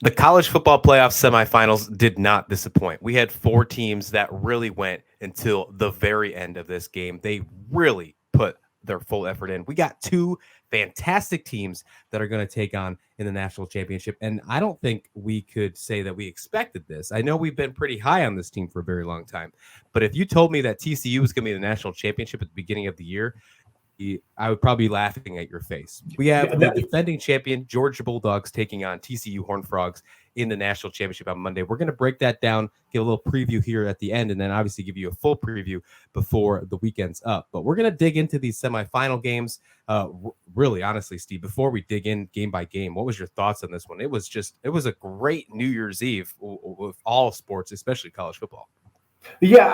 The college football playoff semifinals did not disappoint. We had four teams that really went until the very end of this game. They really put their full effort in. We got two fantastic teams that are going to take on in the national championship. And I don't think we could say that we expected this. I know we've been pretty high on this team for a very long time. But if you told me that TCU was going to be the national championship at the beginning of the year, I would probably be laughing at your face. We have the defending champion Georgia Bulldogs taking on TCU Horned Frogs in the national championship on Monday. We're going to break that down, give a little preview here at the end, and then obviously give you a full preview before the weekend's up. But we're going to dig into these semifinal games. Really, honestly, Steve, before we dig in game by game, what was your thoughts on this one? It was a great New Year's Eve with all sports, especially college football. Yeah,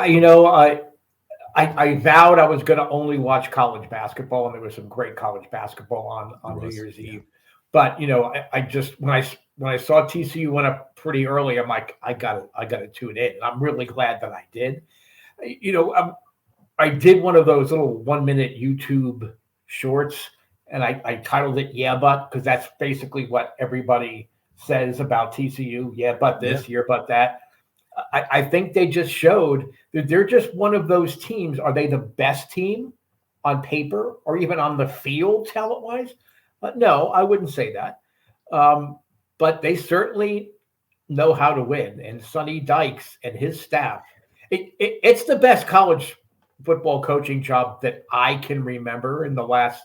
I vowed I was going to only watch college basketball, and there was some great college basketball on New Year's Yeah. Eve. But I just when I saw TCU went up pretty early, I'm like, I got to tune in, and I'm really glad that I did. I did one of those little 1 minute YouTube shorts, and I titled it "Yeah, but," because that's basically what everybody says about TCU. Yeah, but Yeah. this, yeah, but that. I think they just showed that they're just one of those teams. Are they the best team on paper or even on the field, talent wise? No, I wouldn't say that. Um, but they certainly know how to win. And Sonny Dykes and his staff, it's the best college football coaching job that I can remember in the last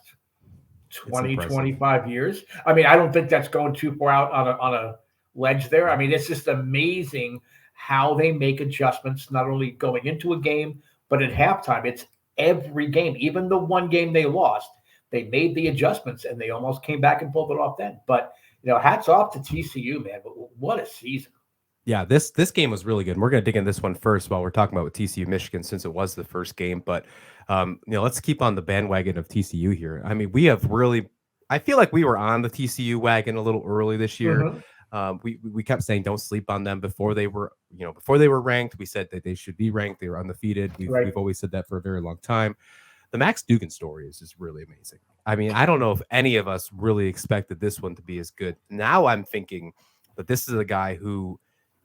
It's 20, impressive. 25 years. I mean, I don't think that's going too far out on a ledge there. I mean, it's just amazing how they make adjustments, not only going into a game, but at halftime. It's every game, even the one game they lost, they made the adjustments and they almost came back and pulled it off then. But, hats off to TCU, man. But what a season. Yeah, this game was really good. And we're going to dig in this one first while we're talking about with TCU Michigan since it was the first game. But let's keep on the bandwagon of TCU here. I mean, we have really. I feel like we were on the TCU wagon a little early this year. Mm-hmm. We kept saying don't sleep on them before they were ranked. We said that they should be ranked. They were undefeated. We've Right. always said that for a very long time. The Max Dugan story is just really amazing. I mean, I don't know if any of us really expected this one to be as good. Now I'm thinking that this is a guy who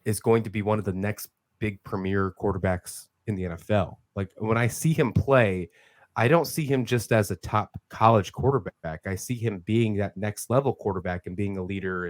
is going to be one of the next big premier quarterbacks in the NFL. Like when I see him play, I don't see him just as a top college quarterback. I see him being that next level quarterback and being a leader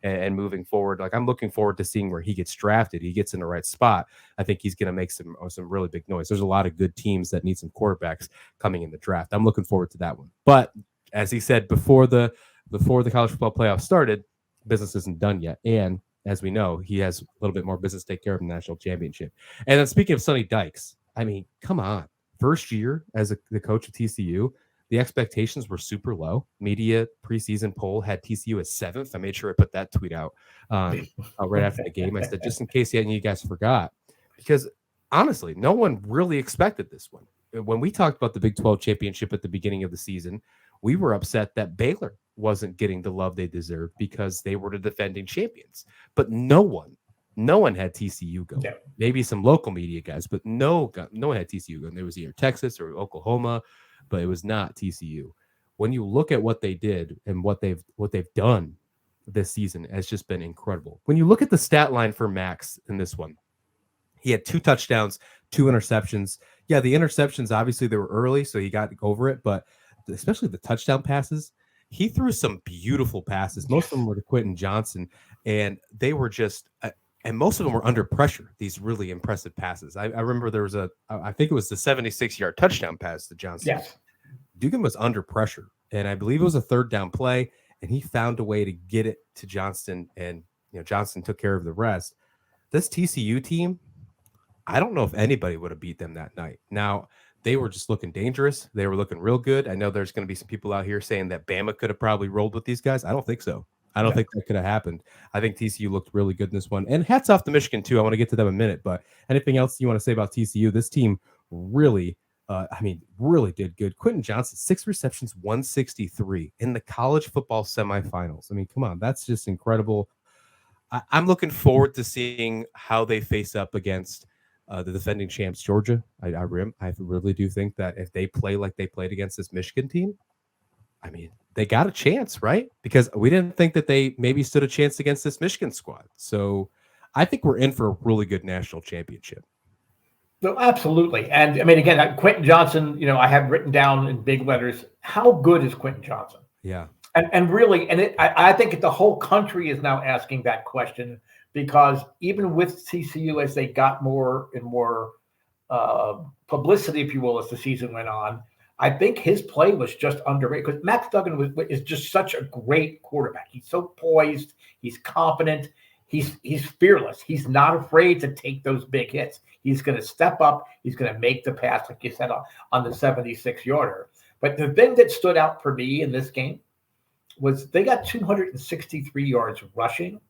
and moving forward. Like I'm looking forward to seeing where he gets drafted. He gets in the right spot. I think he's going to make some really big noise. There's a lot of good teams that need some quarterbacks coming in the draft. I'm looking forward to that one. But as he said before the college football playoff started, business isn't done yet. And as we know, he has a little bit more business to take care of in the national championship. And then speaking of Sonny Dykes, I mean, come on. First year as the coach of TCU, the expectations were super low. Media preseason poll had TCU as seventh. I made sure I put that tweet out right after the game. I said, just in case any of you guys forgot, because honestly, no one really expected this one. When we talked about the Big 12 championship at the beginning of the season, we were upset that Baylor wasn't getting the love they deserved because they were the defending champions. But no one had TCU going. Yeah. Maybe some local media guys, but no one had TCU going. There was either Texas or Oklahoma, but it was not TCU. When you look at what they did and what they've done this season, has just been incredible. When you look at the stat line for Max in this one, he had 2 touchdowns, 2 interceptions. Yeah, the interceptions obviously they were early, so he got over it, but especially the touchdown passes, he threw some beautiful passes. Most of them were to Quentin Johnson, and they were just and most of them were under pressure. These really impressive passes. I remember there was I think it was the 76-yard touchdown pass to Johnson. Yes. Dugan was under pressure, and I believe it was a third down play, and he found a way to get it to Johnston, and Johnson took care of the rest. This TCU team, I don't know if anybody would have beat them that night. Now, they were just looking dangerous. They were looking real good. I know there's going to be some people out here saying that Bama could have probably rolled with these guys. I don't think so. I don't No. think that could have happened. I think TCU looked really good in this one. And hats off to Michigan, too. I want to get to them in a minute. But anything else you want to say about TCU? This team really, really did good. Quentin Johnson, 6 receptions, 163 in the college football semifinals. I mean, come on. That's just incredible. I'm looking forward to seeing how they face up against the defending champs, Georgia. I really do think that if they play like they played against this Michigan team, I mean, they got a chance, right? Because we didn't think that they maybe stood a chance against this Michigan squad. So I think we're in for a really good national championship. No, absolutely. And I mean, again, Quentin Johnson, I have written down in big letters, how good is Quentin Johnson? Yeah. And really, I think the whole country is now asking that question because even with TCU, as they got more and more publicity, if you will, as the season went on, I think his play was just underrated because Max Duggan is just such a great quarterback. He's so poised. He's confident. He's fearless. He's not afraid to take those big hits. He's going to step up. He's going to make the pass, like you said, on the 76-yarder. But the thing that stood out for me in this game was they got 263 yards rushing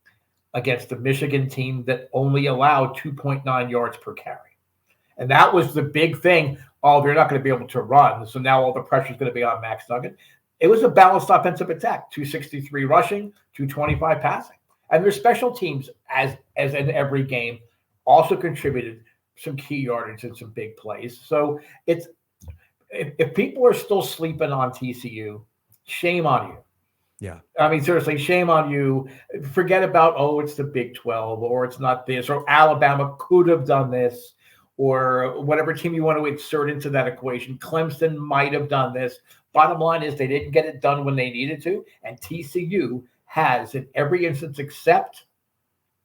against the Michigan team that only allowed 2.9 yards per carry. And that was the big thing. Oh, they're not going to be able to run. So now all the pressure is going to be on Max Duggan. It was a balanced offensive attack, 263 rushing, 225 passing. And their special teams, as in every game, also contributed some key yardage and some big plays. So it's if people are still sleeping on TCU, shame on you. Yeah. I mean, seriously, shame on you. Forget about, it's the Big 12 or it's not this or Alabama could have done this or whatever team you want to insert into that equation. Clemson might have done this. Bottom line is they didn't get it done when they needed to. And TCU has in every instance except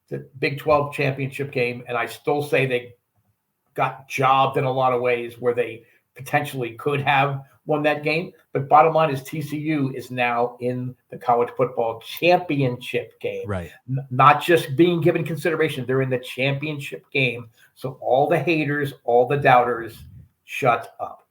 the Big 12 championship game. And I still say they got jobbed in a lot of ways where they potentially could have won that game. But bottom line is TCU is now in the college football championship game. Right. Not just being given consideration. They're in the championship game. So all the haters, all the doubters, shut up.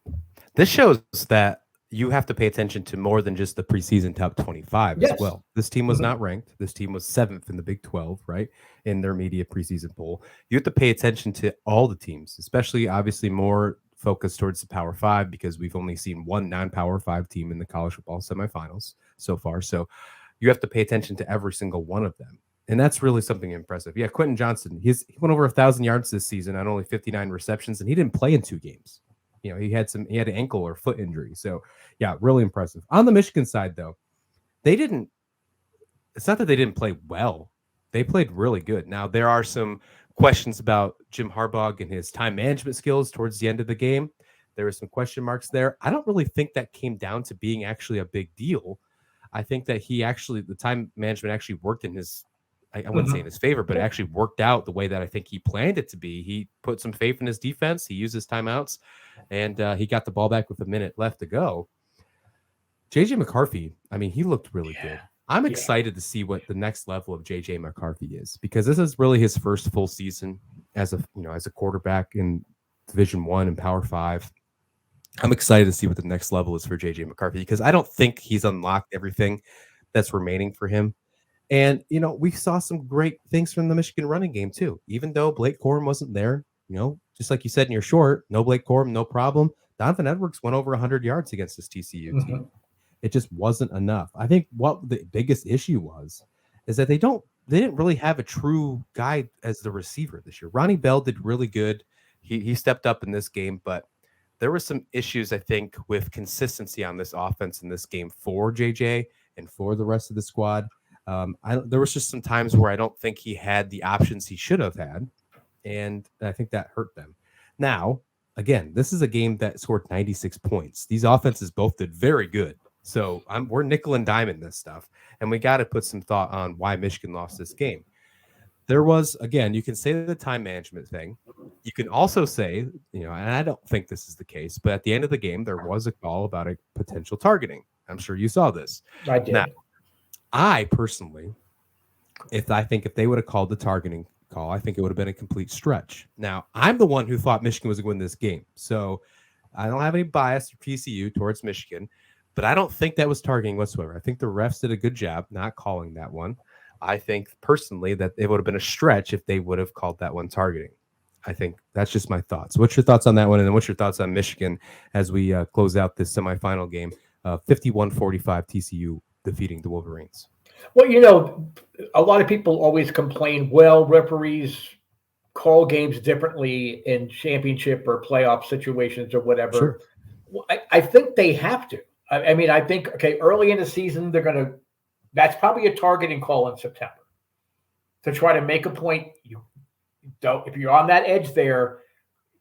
This shows that you have to pay attention to more than just the preseason top 25 as well. This team was not ranked. This team was 7th in the Big 12, right? In their media preseason poll. You have to pay attention to all the teams, especially obviously more focused towards the Power 5 because we've only seen one non-Power 5 team in the college football semifinals so far. So you have to pay attention to every single one of them. And that's really something impressive. Yeah, Quentin Johnson, he went over 1,000 yards this season on only 59 receptions, and he didn't play in 2 games. He had an ankle or foot injury. So yeah, really impressive. On the Michigan side, though, it's not that they didn't play well. They played really good. Now, there are some questions about Jim Harbaugh and his time management skills towards the end of the game. There were some question marks there. I don't really think that came down to being actually a big deal. I think that the time management actually worked in his, I wouldn't say in his favor, but it actually worked out the way that I think he planned it to be. He put some faith in his defense. He used his timeouts, and he got the ball back with a minute left to go. JJ McCarthy, I mean, he looked really good. I'm excited to see what the next level of JJ McCarthy is because this is really his first full season as a quarterback in Division I and Power 5. I'm excited to see what the next level is for JJ McCarthy because I don't think he's unlocked everything that's remaining for him. And, we saw some great things from the Michigan running game, too. Even though Blake Corum wasn't there, just like you said in your short, no Blake Corum, no problem. Donovan Edwards went over 100 yards against this TCU team. It just wasn't enough. I think what the biggest issue was is that they didn't really have a true guy as the receiver this year. Ronnie Bell did really good. He stepped up in this game, but there were some issues, I think, with consistency on this offense in this game for JJ and for the rest of the squad. There was just some times where I don't think he had the options he should have had, and I think that hurt them. Now, again, this is a game that scored 96 points. These offenses both did very good. So we're nickel and dime in this stuff, and we got to put some thought on why Michigan lost this game. There was, again, you can say the time management thing. You can also say, and I don't think this is the case, but at the end of the game, there was a call about a potential targeting. I'm sure you saw this. I did. Now, I personally, if they would have called the targeting call, I think it would have been a complete stretch. Now, I'm the one who thought Michigan was going to win this game. So I don't have any bias for TCU towards Michigan, but I don't think that was targeting whatsoever. I think the refs did a good job not calling that one. I think personally that it would have been a stretch if they would have called that one targeting. I think that's just my thoughts. What's your thoughts on that one? And then what's your thoughts on Michigan as we close out this semifinal game? 51-45 TCU defeating the Wolverines. Well, a lot of people always complain, referees call games differently in championship or playoff situations or whatever. Sure. I think they have to. I mean, I think okay, early in the season they're going to. That's probably a targeting call in September to try to make a point. You don't if you're on that edge there,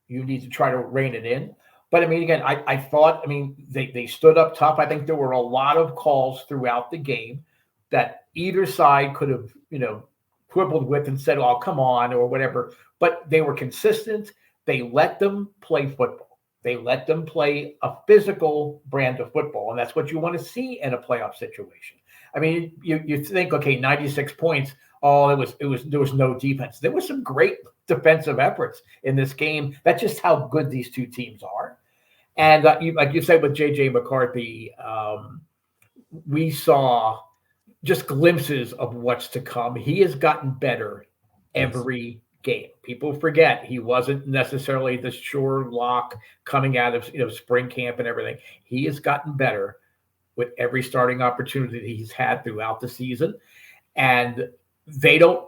you need to try to rein it in. But I mean, again, I thought, I mean, they stood up tough. I think there were a lot of calls throughout the game that either side could have, quibbled with and said, oh, come on, or whatever. But they were consistent. They let them play football. They let them play a physical brand of football. And that's what you want to see in a playoff situation. I mean, you think, okay, 96 points. Oh, there was no defense. There was some great defensive efforts in this game. That's just how good these two teams are. And like you said with J.J. McCarthy, we saw just glimpses of what's to come. He has gotten better every game. People forget he wasn't necessarily the sure lock coming out of spring camp and everything. He has gotten better with every starting opportunity he's had throughout the season. And they don't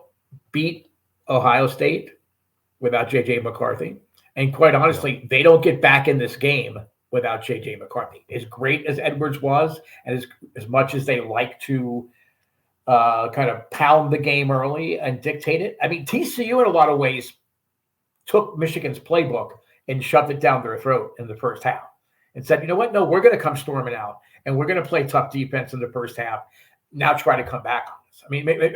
beat Ohio State without J.J. McCarthy. And quite honestly, they don't get back in this game without J.J. McCarthy. As great as Edwards was, and as much as they like to kind of pound the game early and dictate it, I mean, TCU in a lot of ways took Michigan's playbook and shoved it down their throat in the first half and said, you know what? No, we're going to come storming out, and we're going to play tough defense in the first half. Now try to come back on us. I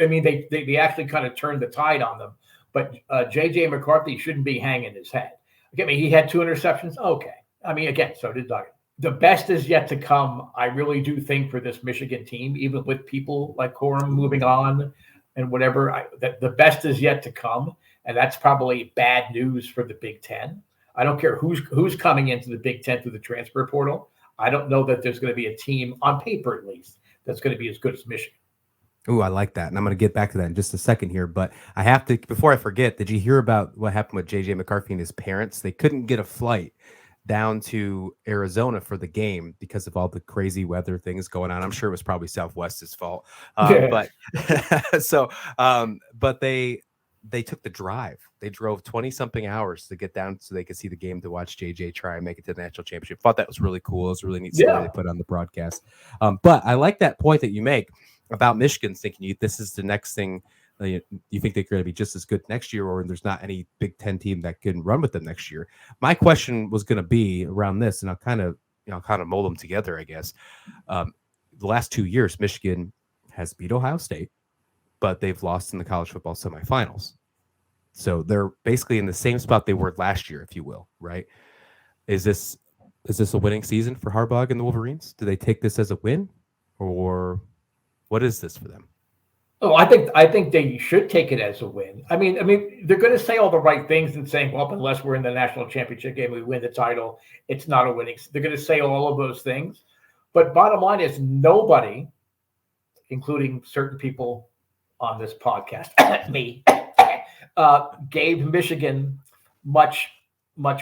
mean, they actually kind of turned the tide on them. But J.J. McCarthy shouldn't be hanging his head. I mean, he had 2 interceptions. Okay. I mean, again, so did Duggan. The best is yet to come. I really do think for this Michigan team, even with people like Corum moving on and whatever, that the best is yet to come. And that's probably bad news for the Big Ten. I don't care who's coming into the Big Ten through the transfer portal. I don't know that there's going to be a team, on paper at least, that's going to be as good as Michigan. Ooh, I like that. And I'm going to get back to that in just a second here. But I have to, before I forget, did you hear about what happened with J.J. McCarthy and his parents? They couldn't get a flight down to Arizona for the game because of all the crazy weather things going on. I'm sure it was probably Southwest's fault. But they took the drive. They drove 20 something hours to get down so they could see the game, to watch JJ try and make it to the national championship. Thought that was really cool. It was a really neat story they put on the broadcast. But I like that point that you make about Michigan, thinking this is the next thing. You think they're going to be just as good next year, or there's not any Big Ten team that can run with them next year. My question was going to be around this, and I'll kind of mold them together, I guess. The last 2 years, Michigan has beat Ohio State, but they've lost in the college football semifinals. So they're basically in the same spot they were last year, if you will, right? Is this a winning season for Harbaugh and the Wolverines? Do they take this as a win, or what is this for them? Oh, I think they should take it as a win. I mean, they're going to say all the right things and saying, well, unless we're in the national championship game, we win the title, it's not a winning. They're going to say all of those things. But bottom line is nobody, including certain people on this podcast, me, gave Michigan much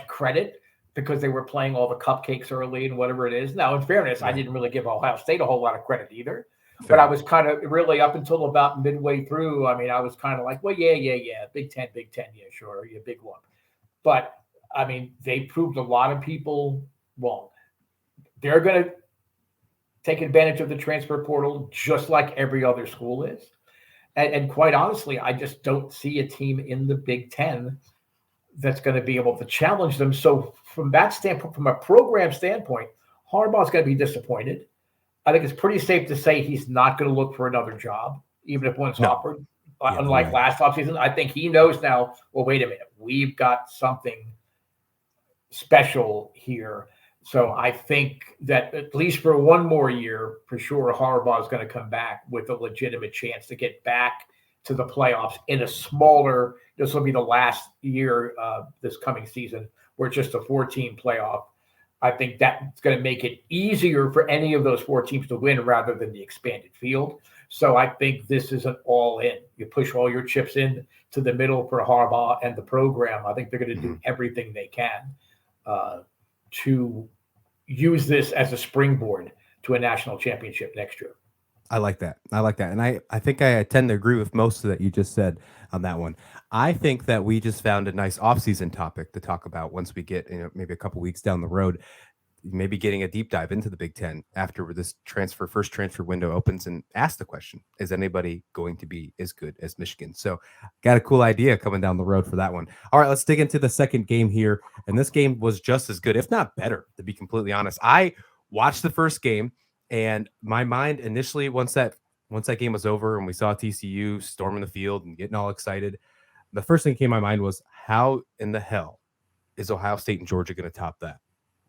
credit because they were playing all the cupcakes early and whatever it is. Now, in fairness, I didn't really give Ohio State a whole lot of credit either. But I was kind of really up until about midway through. I mean, I was kind of like, well, yeah. Big Ten, yeah, sure, you big one. But I mean, they proved a lot of people wrong. They're going to take advantage of the transfer portal just like every other school is. And quite honestly, I just don't see a team in the Big Ten that's going to be able to challenge them. So from that standpoint, from a program standpoint, Harbaugh's going to be disappointed. I think it's pretty safe to say he's not going to look for another job, even if one's offered. Unlike last offseason, I think he knows now, well, wait a minute, we've got something special here. So I think that at least for one more year, for sure, Harbaugh is going to come back with a legitimate chance to get back to the playoffs in a smaller, this will be the last year this coming season, where it's just a 4-team playoff. I think that's going to make it easier for any of those 4 teams to win rather than the expanded field. So I think this is an all-in. You push all your chips in to the middle for Harbaugh and the program. I think they're going to do everything they can to use this as a springboard to a national championship next year. I like that. And I think I tend to agree with most of that you just said on that one. I think that we just found a nice off-season topic to talk about once we get maybe a couple weeks down the road. maybe getting a deep dive into the Big Ten after this first transfer window opens, and ask the question: is anybody going to be as good as Michigan? So, got a cool idea coming down the road for that one. All right, let's dig into the second game here, and this game was just as good, if not better, to be completely honest. I watched the first game, and my mind initially, once that game was over and we saw TCU storming the field and getting all excited, the first thing that came to my mind was, how in the hell is Ohio State and Georgia going to top that?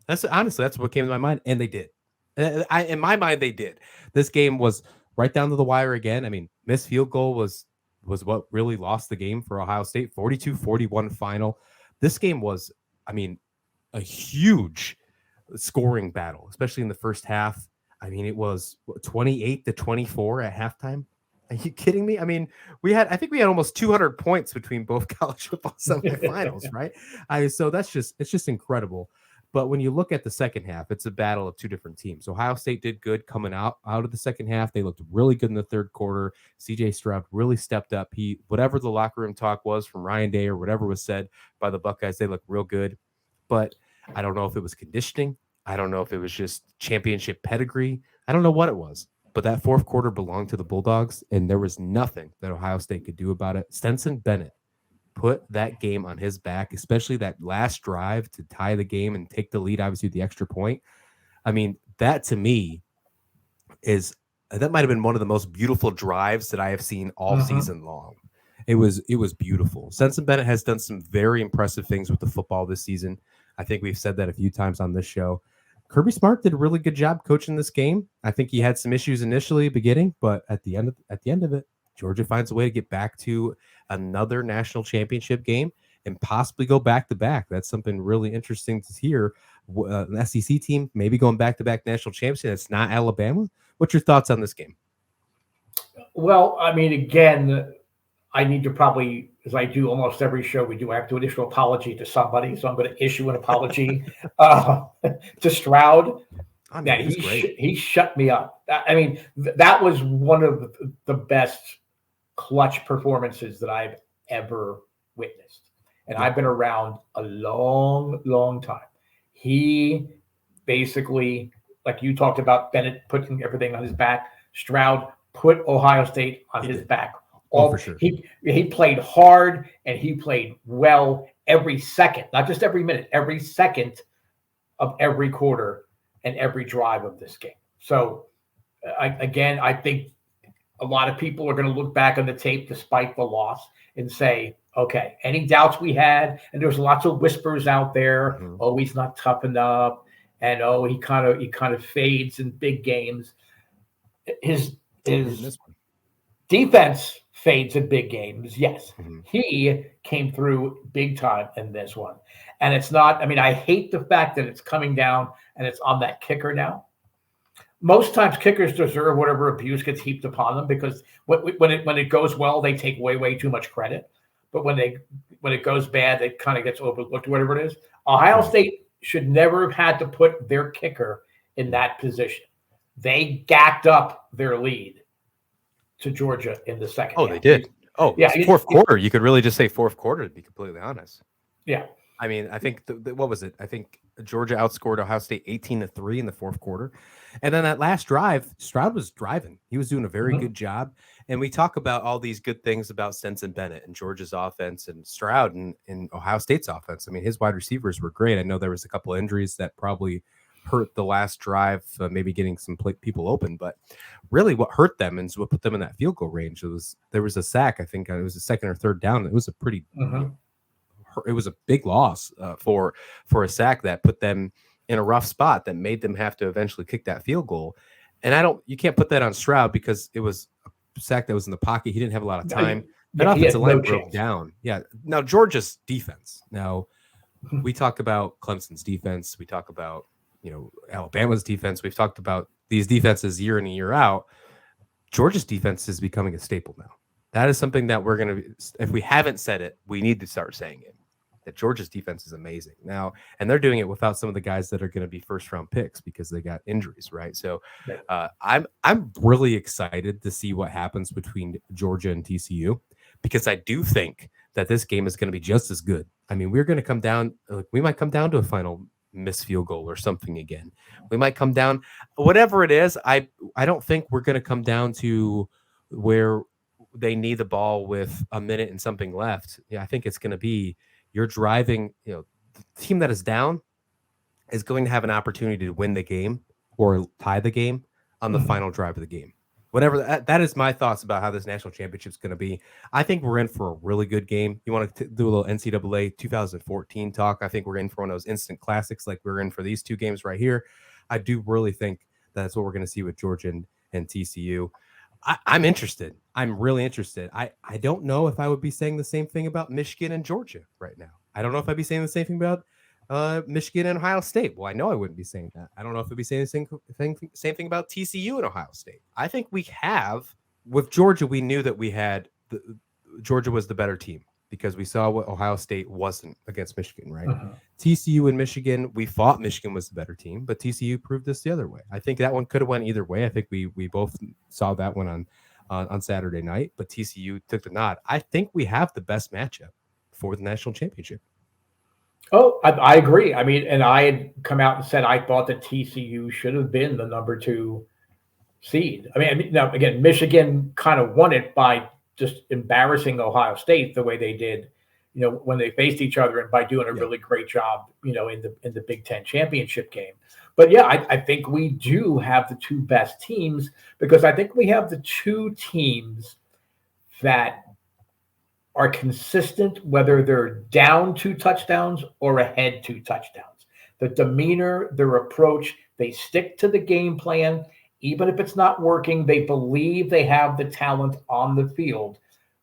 That's honestly, that's what came to my mind, and they did. In my mind, they did. This game was right down to the wire again. I mean, missed field goal was what really lost the game for Ohio State. 42-41 final. This game was, I mean, a huge scoring battle, especially in the first half. I mean, it was 28-24 at halftime. Are you kidding me? I mean, I think we had almost 200 points between both college football semifinals, right? So it's just incredible. But when you look at the second half, it's a battle of two different teams. Ohio State did good coming out of the second half. They looked really good in the third quarter. CJ Stroud really stepped up. Whatever the locker room talk was from Ryan Day or whatever was said by the Buckeyes, they looked real good. But I don't know if it was conditioning. I don't know if it was just championship pedigree. I don't know what it was. But that fourth quarter belonged to the Bulldogs, and there was nothing that Ohio State could do about it. Stetson Bennett put that game on his back, especially that last drive to tie the game and take the lead, obviously the extra point. I mean, that to me that might have been one of the most beautiful drives that I have seen all season long. It was beautiful. Stetson Bennett has done some very impressive things with the football this season. I think we've said that a few times on this show. Kirby Smart did a really good job coaching this game. I think he had some issues initially beginning, but at the end of it, Georgia finds a way to get back to another national championship game and possibly go back to back. That's something really interesting to hear. An SEC team maybe going back to back national champions. It's not Alabama. What's your thoughts on this game? Well, I mean, again, I need to probably, as I do almost every show we do, I have to issue an apology to somebody. So I'm going to issue an apology to Stroud. I mean, he shut me up. I mean, that was one of the best clutch performances that I've ever witnessed. And I've been around a long, long time. He basically, like you talked about, Bennett putting everything on his back. Stroud put Ohio State on his back. For sure. He played hard and he played well every second, not just every minute, every second of every quarter and every drive of this game. So, I think a lot of people are going to look back on the tape despite the loss and say, okay, any doubts we had, and there's lots of whispers out there, oh, he's not tough enough, and oh, he kind of fades in big games. His defense fades in big games, yes. He came through big time in this one. And it's not, I mean, I hate the fact that it's coming down and it's on that kicker now. Most times kickers deserve whatever abuse gets heaped upon them, because when it goes well, they take way too much credit. But when it goes bad, it kind of gets overlooked, whatever it is. Ohio State should never have had to put their kicker in that position. They gacked up their lead to Georgia in the second half. They did. Fourth quarter. You could really just say fourth quarter, to be completely honest. Yeah. I mean, I think what was it? I think Georgia outscored Ohio State 18-3 in the fourth quarter. And then that last drive, Stroud was driving. He was doing a very good job. And we talk about all these good things about Stetson Bennett and Georgia's offense and Stroud and Ohio State's offense. I mean, his wide receivers were great. I know there was a couple of injuries that probably hurt the last drive, maybe getting some people open. But really what hurt them and what put them in that field goal range, there was a sack. I think it was a second or third down. It was a pretty it was a big loss for a sack that put them in a rough spot that made them have to eventually kick that field goal. And you can't put that on Stroud because it was a sack that was in the pocket. He didn't have a lot of time. That offensive line broke down. Yeah. Now Georgia's defense. Now we talk about Clemson's defense. We talk about, Alabama's defense. We've talked about these defenses year in and year out. Georgia's defense is becoming a staple now. That is something that we're going to, if we haven't said it, we need to start saying it. That Georgia's defense is amazing now, and they're doing it without some of the guys that are going to be first round picks because they got injuries, right? So I'm really excited to see what happens between Georgia and TCU, because I do think that this game is going to be just as good. I mean, we're going to come down, we might come down to a final missed field goal or something again. We might come down, whatever it is. I don't think we're going to come down to where they need the ball with a minute and something left. Yeah, I think it's going to be you're driving. The team that is down is going to have an opportunity to win the game or tie the game on the Mhm. final drive of the game. Whatever that is my thoughts about how this national championship is going to be. I think we're in for a really good game. You want to do a little NCAA 2014 talk? I think we're in for one of those instant classics like we're in for these two games right here. I do really think that's what we're going to see with Georgia and TCU. I'm interested. I'm really interested. I don't know if I would be saying the same thing about Michigan and Georgia right now. I don't know if I'd be saying the same thing about Michigan and Ohio State. Well, I know I wouldn't be saying that. I don't know if I'd be saying the same thing about TCU and Ohio State. I think we have with Georgia. We knew that we had Georgia was the better team because we saw what Ohio State wasn't against Michigan, right? Mhm. TCU and Michigan, we thought Michigan was the better team, but TCU proved us the other way. I think that one could have went either way. I think we both saw that one on Saturday night, but TCU took the nod. I think we have the best matchup for the national championship. Oh, I agree. I mean, and I had come out and said I thought that TCU should have been the number two seed. I mean, now again, Michigan kind of won it by just embarrassing Ohio State the way they did, when they faced each other and by doing a Yeah. really great job, in the Big Ten championship game. But yeah, I think we do have the two best teams because I think we have the two teams that are consistent, whether they're down 2 touchdowns or ahead 2 touchdowns. The demeanor, their approach, they stick to the game plan. Even if it's not working, they believe they have the talent on the field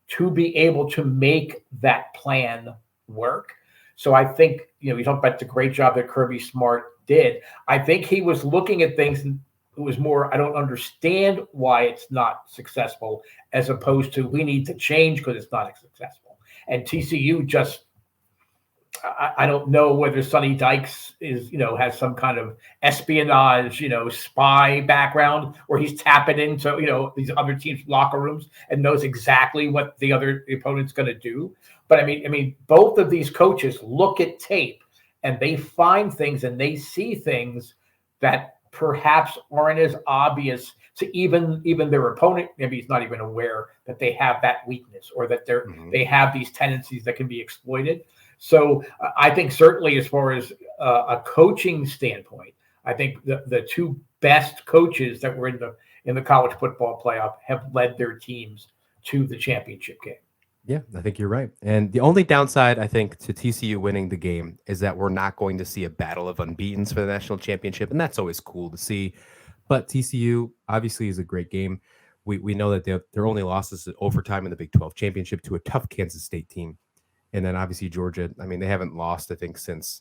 to be able to make that plan work. So I think, you talk about the great job that Kirby Smart did. I think he was looking at things and it was more, I don't understand why it's not successful, as opposed to we need to change because it's not successful. And TCU just, I don't know whether Sonny Dykes has some kind of espionage, spy background where he's tapping into, these other teams' locker rooms and knows exactly what the opponent's going to do. But I mean, both of these coaches look at tape and they find things and they see things that perhaps aren't as obvious to even their opponent. Maybe he's not even aware that they have that weakness or that they have these tendencies that can be exploited. So I think certainly as far as a coaching standpoint, I think the two best coaches that were in the college football playoff have led their teams to the championship game. Yeah, I think you're right. And the only downside, I think, to TCU winning the game is that we're not going to see a battle of unbeatens for the national championship. And that's always cool to see. But TCU obviously is a great game. We know that their only losses is overtime in the Big 12 championship to a tough Kansas State team. And then obviously Georgia, I mean, they haven't lost, I think, since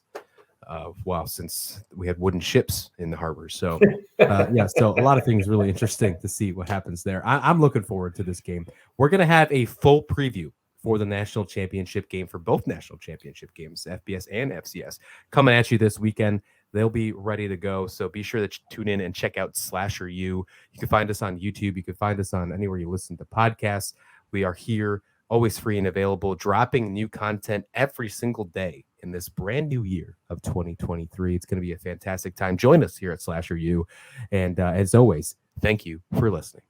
we had wooden ships in the harbor. So, so a lot of things really interesting to see what happens there. I'm looking forward to this game. We're going to have a full preview for the national championship game for both national championship games, FBS and FCS, coming at you this weekend. They'll be ready to go. So be sure to tune in and check out SlasherU. You can find us on YouTube. You can find us on anywhere you listen to podcasts. We are here, always free and available, dropping new content every single day in this brand new year of 2023. It's going to be a fantastic time. Join us here at SlasherU. And as always, thank you for listening.